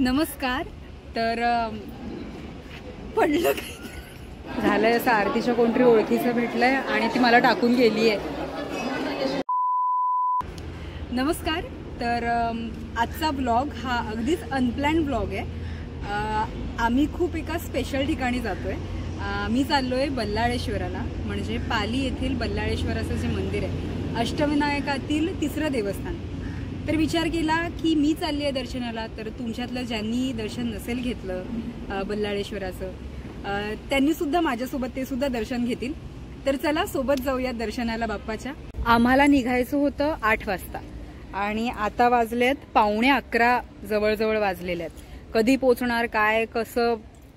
नमस्कार. तर पडलं झालंय असं आरतीच्या कोणतरी ओळखीचं भेटलंय आणि ती मला टाकून गेली आहे. नमस्कार. तर आजचा ब्लॉग हा अगदीच अनप्लॅन्ड ब्लॉग आहे. आम्ही खूप एका स्पेशल ठिकाणी जातोय. मी चाललोय बल्लाळेश्वराला, म्हणजे पाली येथील बल्लाळेश्वराचं जे मंदिर आहे, अष्टविनायकातील तिसरं देवस्थान. तर विचार केला की मी चालली आहे दर्शनाला, तर तुमच्यातलं ज्यांनी दर्शन नसेल घेतलं बल्लाळेश्वराचं त्यांनी सुद्धा माझ्यासोबत ते सुद्धा दर्शन घेतील. तर चला सोबत जाऊया दर्शनाला बाप्पाच्या. आम्हाला निघायचं होतं 8 वाजता आणि आता वाजलेत 11:15 जवळजवळ वाजलेले आहेत. कधी पोचणार, काय कसं,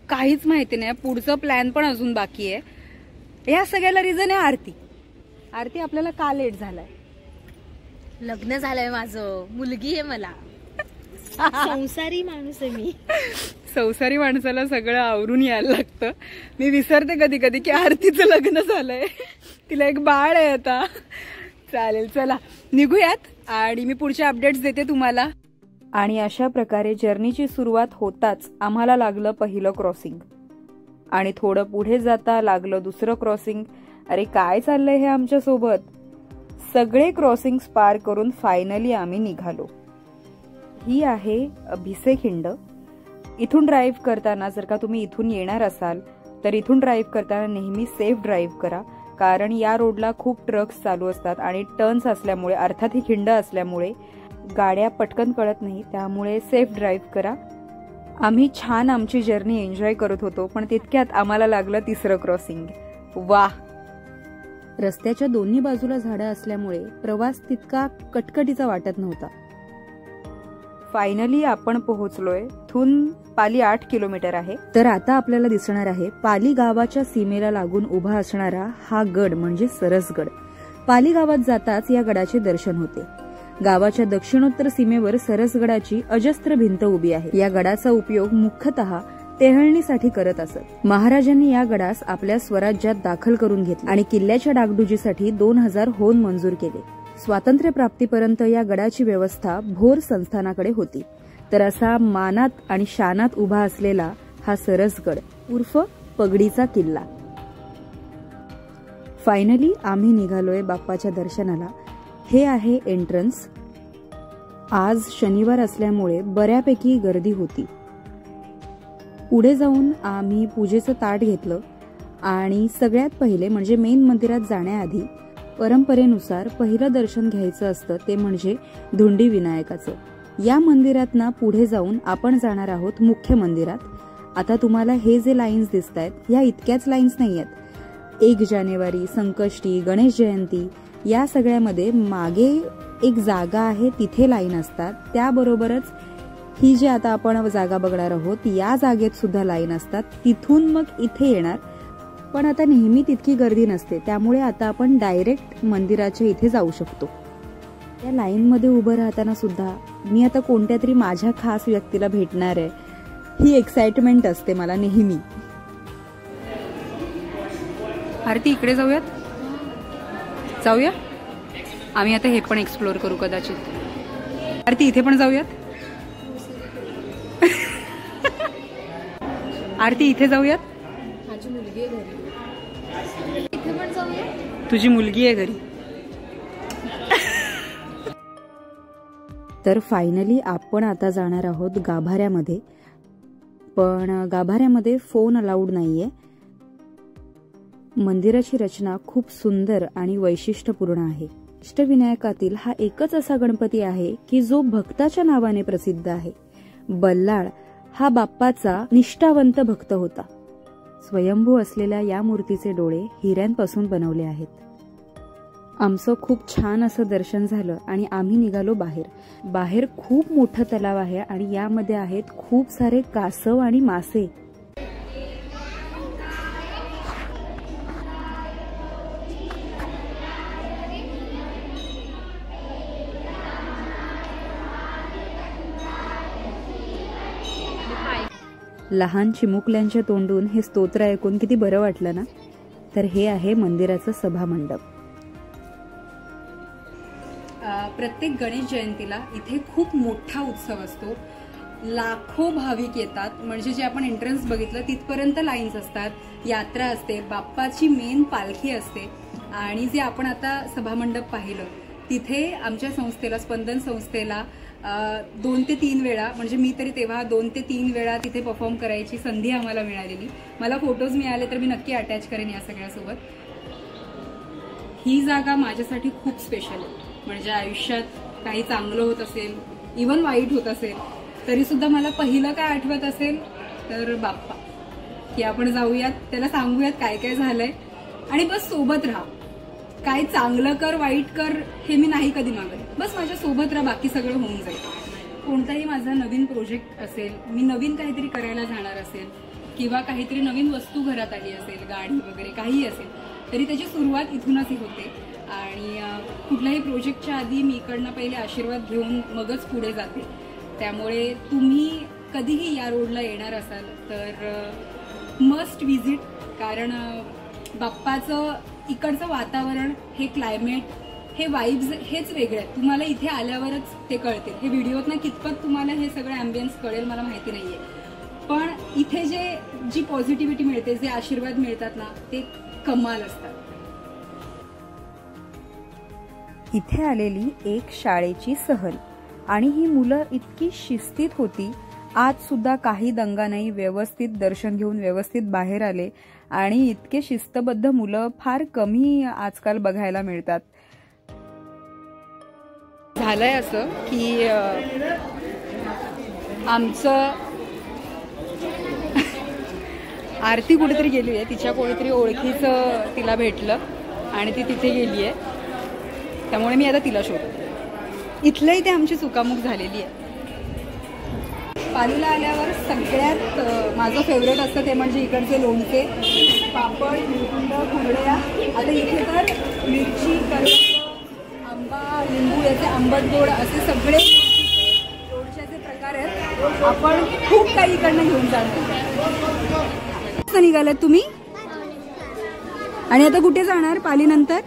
काहीच माहिती नाही. पुढचं प्लॅन पण अजून बाकी आहे. या सगळ्याला रिझन आहे आरती. आपल्याला का लेट झालाय? लग्न झालंय माझं, मुलगी आहे मला. संसारी माणूस आहे मी. संसारी माणसाला सगळं आवरून यायला लागतं. मी विसरते कधी कधी की आरतीचं लग्न झालंय, तिला एक बाळ आहे आता. चालेल, चला निघूयात आणि मी पुढचे अपडेट्स देते तुम्हाला. आणि अशा प्रकारे जर्नीची सुरुवात होताच आम्हाला लागलं पहिलं क्रॉसिंग आणि थोडं पुढे जाता लागलं दुसरं क्रॉसिंग. अरे काय चाललंय हे आमच्या सोबत? सगळे क्रॉसिंग्स पार करून फायनली आम्ही निघालो. ही आहे भिसेखिंड. इथून ड्राईव्ह करताना, जर का तुम्ही इथून येणार असाल तर इथून ड्राईव्ह करताना नेहमी सेफ ड्राईव्ह करा, कारण या रोडला खूप ट्रक्स चालू असतात आणि टर्न्स असल्यामुळे, अर्थात ही खिंड असल्यामुळे गाड्या पटकन कळत नाही, त्यामुळे सेफ ड्राईव्ह करा. आम्ही छान आमची जर्नी एन्जॉय करत होतो, पण तितक्यात आम्हाला लागलं तिसरं क्रॉसिंग. वाह! रस्त्याच्या दोन्ही बाजूला झाडं असल्यामुळे प्रवास तितका कटकटीचा वाटत नव्हता. फायनली आपण पोहोचलोय. इथून पाली 8 किलोमीटर आहे. तर आता आपल्याला दिसणार आहे पाली गावाच्या सीमेला लागून उभा असणारा हा गड म्हणजे सरसगड. पाली गावात जाताच या गडाचे दर्शन होते. गावाच्या दक्षिणोत्तर सीमेवर सरसगडाची अजस्त्र भिंत उभी आहे. या गडाचा उपयोग मुख्यतः टेहळणीसाठी करत असत. महाराजांनी या गडास आपल्या स्वराज्यात दाखल करून घेतले आणि किल्ल्याच्या डागडुजीसाठी 2000 होन मंजूर केले. स्वातंत्र्य प्राप्तीपर्यंत या गडाची व्यवस्था भोर संस्थानाकडे होती. तर असा मानात आणि शानात उभा असलेला हा सरसगड उर्फ पगडीचा किल्ला. फायनली आम्ही निघालोय बाप्पाच्या दर्शनाला. हे आहे एंट्रन्स. आज शनिवार असल्यामुळे बऱ्यापैकी गर्दी होती. पुढे जाऊन आम्ही पूजेचं ताट घेतलं आणि सगळ्यात पहिले म्हणजे मेन मंदिरात जाण्याआधी परंपरेनुसार पहिलं दर्शन घ्यायचं असतं, ते म्हणजे धुंडी विनायकाचं. या मंदिरातना पुढे जाऊन आपण जाणार आहोत मुख्य मंदिरात. आता तुम्हाला हे जे लाईन्स दिसत आहेत, ह्या इतक्याच लाईन्स नाही आहेत. 1 जानेवारी, संकष्टी, गणेश जयंती या सगळ्यामध्ये मागे एक जागा आहे, तिथे लाईन असतात. त्याबरोबरच ही जी आता आपण जागा बघणार आहोत, या जागेत सुद्धा लाईन असतात. तिथून मग इथे येणार, पण आता नेहमी तितकी गर्दी नसते, त्यामुळे आता आपण डायरेक्ट मंदिराच्या इथे जाऊ शकतो. या लाईन मध्ये उभं राहताना सुद्धा मी आता कोणत्या तरी माझ्या खास व्यक्तीला भेटणार आहे, ही एक्साइटमेंट असते मला नेहमी. आरती, इकडे जाऊया. आम्ही आता हे पण एक्सप्लोर करू कदाचित. आरती, इथे पण जाऊयात. आरती, इथे जाऊयात. माझी मुलगी आहे घरी. इथे पण जाऊया. तुझी मुलगी आहे घरी. तर फायनली आपण आता जाणार आहोत गाभाऱ्यामध्ये. पण गाभाऱ्यामध्ये फोन अलाउड नाहीये. मंदिराची रचना खूप सुंदर आणि वैशिष्ट्यपूर्ण आहे. अष्टविनायकातील हा एकच असा गणपती आहे की जो भक्ताच्या नावाने प्रसिद्ध आहे. बल्लाळ हा बाप्पाचा निष्ठावंत भक्त होता. स्वयंभू असलेल्या या मूर्तीचे डोळे हिऱ्यांपासून बनवले आहेत. आमचं खूप छान असं दर्शन झालं आणि आम्ही निघालो बाहेर. बाहेर खूप मोठं तलाव आहे आणि यामध्ये आहेत खूप सारे कासव आणि मासे. लहान चिमुकल्यांच्या तोंडून हे स्तोत्र ऐकून किती बरं वाटलं ना. तर हे आहे मंदिराचं सभामंडप. प्रत्येक गणेश जयंतीला इथे खूप मोठा उत्सव असतो. लाखो भाविक येतात. म्हणजे जे आपण एंट्रन्स बघितलं तिथपर्यंत लाईन्स असतात, यात्रा असते, बाप्पाची मेन पालखी असते. आणि जे आपण आता सभामंडप पाहिलं तिथे आमच्या संस्थेला, स्पंदन संस्थेला 2 ते 3 वेळा, म्हणजे मी तरी तेव्हा 2 ते 3 वेळा तिथे परफॉर्म करायची संधी आम्हाला मिळालेली. मला फोटोज मिळाले तर मी नक्की अटॅच करेन या सगळ्यासोबत. ही जागा माझ्यासाठी खूप स्पेशल आहे. म्हणजे आयुष्यात काही चांगलं होत असेल, इव्हन वाईट होत असेल, तरी सुद्धा मला पहिलं काय आठवत असेल तर बाप्पा, की आपण जाऊयात, त्याला सांगूयात काय काय झालंय आणि बस सोबत राहा. काय चांगलं कर वाईट कर हे मी नाही कधी मागत, बस माझ्या सोबत राहा, बाकी सगळं होऊन जाईल. कोणताही माझा नवीन प्रोजेक्ट असेल, मी नवीन काहीतरी करायला जाणार असेल किंवा काहीतरी नवीन वस्तू घरात आली असेल, गाडी वगैरे काही असेल, तरी त्याची सुरुवात इथूनच होते. आणि कुठल्याही प्रोजेक्टच्या आधी मी इकडनं पहिले आशीर्वाद घेऊन मगच पुढे जाते. त्यामुळे तुम्ही कधीही या रोडला येणार असाल तर मस्ट विजिट. कारण बाप्पाचं इकडचं वातावरण, हे क्लायमेट, हे वाईब्स हेच वेगळे आहेत. तुम्हाला इथे आल्यावरच ते कळतील. हे व्हिडिओतनं कितपत तुम्हाला हे सगळं ॲम्बियन्स कळेल मला माहिती नाहीये, पण इथे जी पॉझिटिव्हिटी मिळते, जे आशीर्वाद मिळतात ना, ते कमाल असतात. इथे आलेली एक शाळेची सहल आणि ही मुलं इतकी शिस्तीत होती. आज सुद्धा काही दंगा नाही, व्यवस्थित दर्शन घेऊन व्यवस्थित बाहेर आले. आणि इतके शिस्तबद्ध मुलं फार कमी आजकाल बघायला मिळतात. झालंय असं की आमचं आरती कुठेतरी गेली आहे, तिच्या कोणीतरी ओळखीचं तिला भेटलं आणि ती तिथे गेली आहे. त्यामुळे मी आता तिला शोधते. इथलं इथे आमची चुकामुक झालेली आहे. पालीला आल्यावर सगळ्यात माझं फेवरेट असतं ते म्हणजे इकडचे लोणचे, पापड, निरकुंड, कुरड्या. आता इथे तर मिरची, करवंद, आंबा, लिंबू याचे आंबट गोड असे सगळे लोणच्याचे प्रकार आहेत. आपण खूप काही इकडनं घेऊन जाणार. निघालात तुम्ही आणि आता कुठे जाणार पालीनंतर?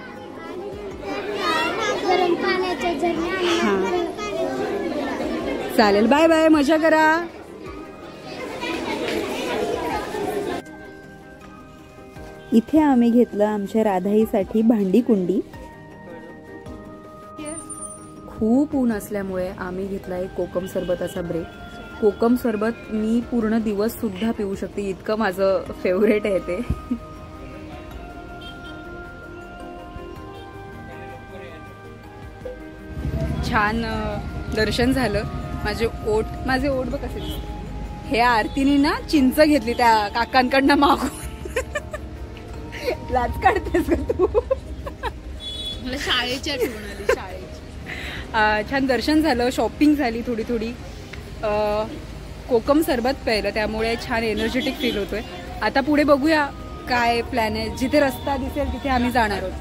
चालेल, बाय बाय, मजा करा. इथे आम्ही घेतलं आमच्या राधाईसाठी भांडी कुंडी. खूप ऊन असल्यामुळे आम्ही घेतला एक कोकम सरबताचा ब्रेक. कोकम सरबत मी पूर्ण दिवस सुद्धा पिऊ शकते, इतकं माझं फेवरेट आहे ते. छान दर्शन झालं. माझे ओठ बघ कसे दिसते. हे आरतीने ना चिंच घेतली त्या काकांकडनं मागून. लाज काढतेस का तू? मला शाळेची आठवण आली, शाळेची. छान दर्शन झालं, शॉपिंग झाली थोडी थोडी. कोकम सरबत प्यायलं, त्यामुळे छान एनर्जेटिक फील होतोय. आता पुढे बघूया काय प्लॅन आहे. जिथे रस्ता दिसेल तिथे आम्ही जाणार आहोत.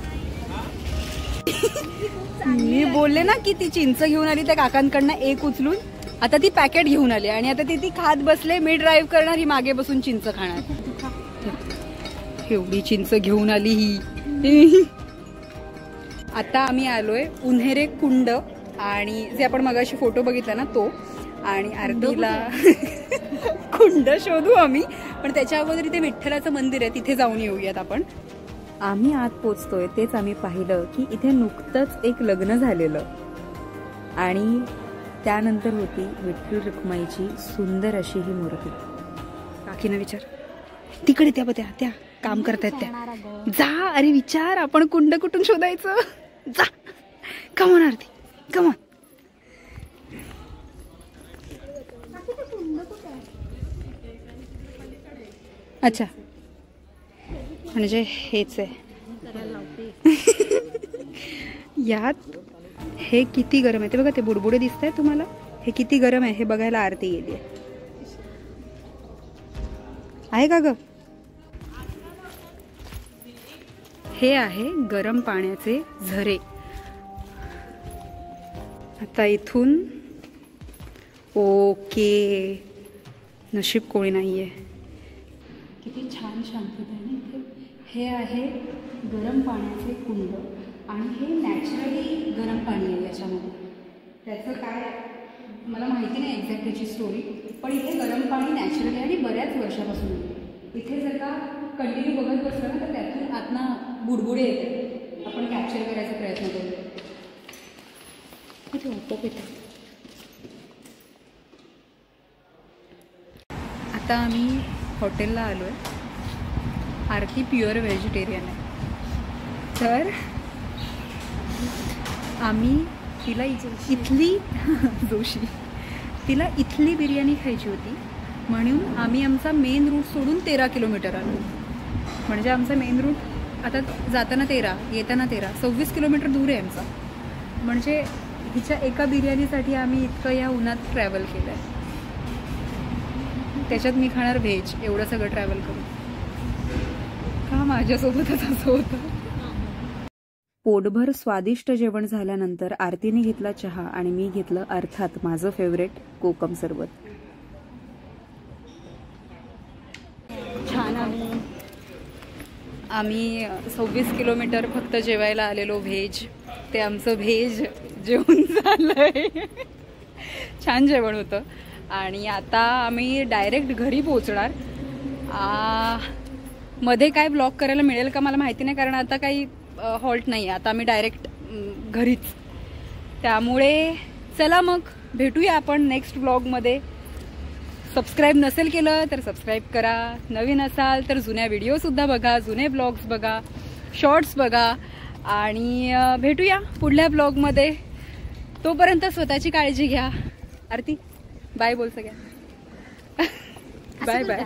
मी बोलले ना की ती चिंच घेऊन आली त्या काकांकडनं एक उचलून, आता ती पॅकेट घेऊन आली आणि आता ती खात बसले. मी ड्राईव्ह करणार, ही मागे बसून चिंच खाणार. एवढी चिंच घेऊन आली ही. आता आम्ही आलोय उन्हेरे कुंड आणि जे आपण मगाशी फोटो बघितला ना तो. आणि आरतीला कुंड शोधू आम्ही, पण त्याच्या अगोदर इथे विठ्ठलाचं मंदिर आहे, तिथे जाऊन येऊयात आपण. आम्ही आत पोचतोय तेच आम्ही पाहिलं की इथे नुकतंच एक लग्न झालेलं आणि त्यानंतर होती विठ्ठल रुक्माईची सुंदर अशी ही मूर्ती. काकीना विचार, तिकडे त्या काम करतायत त्या. जा, अरे विचार, आपण कुंड कुठून शोधायचं? जा, कमॉन आरती, कमॉन. अच्छा, म्हणजे हेच आहे. यात हे किती गरम आहे ते बघा, ते बुडबुडे दिसत आहे तुम्हाला. हे किती गरम आहे हे बघायला आरती गेली आहे का ग? हे आहे गरम पाण्याचे झरे. आता इथून ओके, नशीब कोणी नाहीये. किती छान शांतता आहे ना. हे आहे गरम पाण्याचे कुंड आणि हे नॅचरली गरम पाणी आहे याच्यामध्ये. त्याचं काय मला माहिती नाही एक्झॅक्ट त्याची स्टोरी, पण इथे गरम पाणी नॅचरली आणि बऱ्याच वर्षापासून आहे. इथे जर का कंटिन्यू बघत बसलं ना तर त्यातून आतना बुडबुडे येते. आपण कॅप्चर करायचा प्रयत्न करू. आता आम्ही हॉटेलला आलो आहे. आरती प्युअर व्हेजिटेरियन आहे, तर आम्ही तिला इथली जोशी तिला इथली बिर्याणी खायची होती म्हणून आम्ही आमचा मेन रूट सोडून 13 किलोमीटर आलो. म्हणजे आमचा मेन रूट आता जाताना 13 येताना 13 26 किलोमीटर दूर आहे आमचा. म्हणजे हिच्या एका बिर्याणीसाठी आम्ही इतकं या उन्हात ट्रॅव्हल केलं आहे. त्याच्यात मी खाणार व्हेज. एवढं सगळं ट्रॅव्हल करून का माझ्यासोबतच असं होतं. पोटभर स्वादिष्ट जेवण झाल्यानंतर आरतीने घेतला चहा आणि मी घेतलं अर्थात माझं फेवरेट कोकम सरबत. छान. आम्ही 26 किलोमीटर फक्त जेवायला आलेलो व्हेज. ते आमचं व्हेज जेवण झालंय. छान जेवण होतं. आणि आता आम्ही डायरेक्ट घरी पोहोचणार. मध्ये काय ब्लॉग करायला मिळेल का मला माहिती नाही, कारण आता काही हॉल्ट नाही. आता आम्ही डायरेक्ट घरीच. त्यामुळे चला मग भेटूया आपण नेक्स्ट ब्लॉगमध्ये. सबस्क्राईब नसेल केलं तर सबस्क्राईब करा. नवीन असाल तर जुन्या व्हिडिओसुद्धा बघा, जुने ब्लॉग्स बघा, शॉर्ट्स बघा. आणि भेटूया पुढल्या ब्लॉगमध्ये. तोपर्यंत स्वतःची काळजी घ्या. आरती बाय बोल सगळ्या. Bye bye.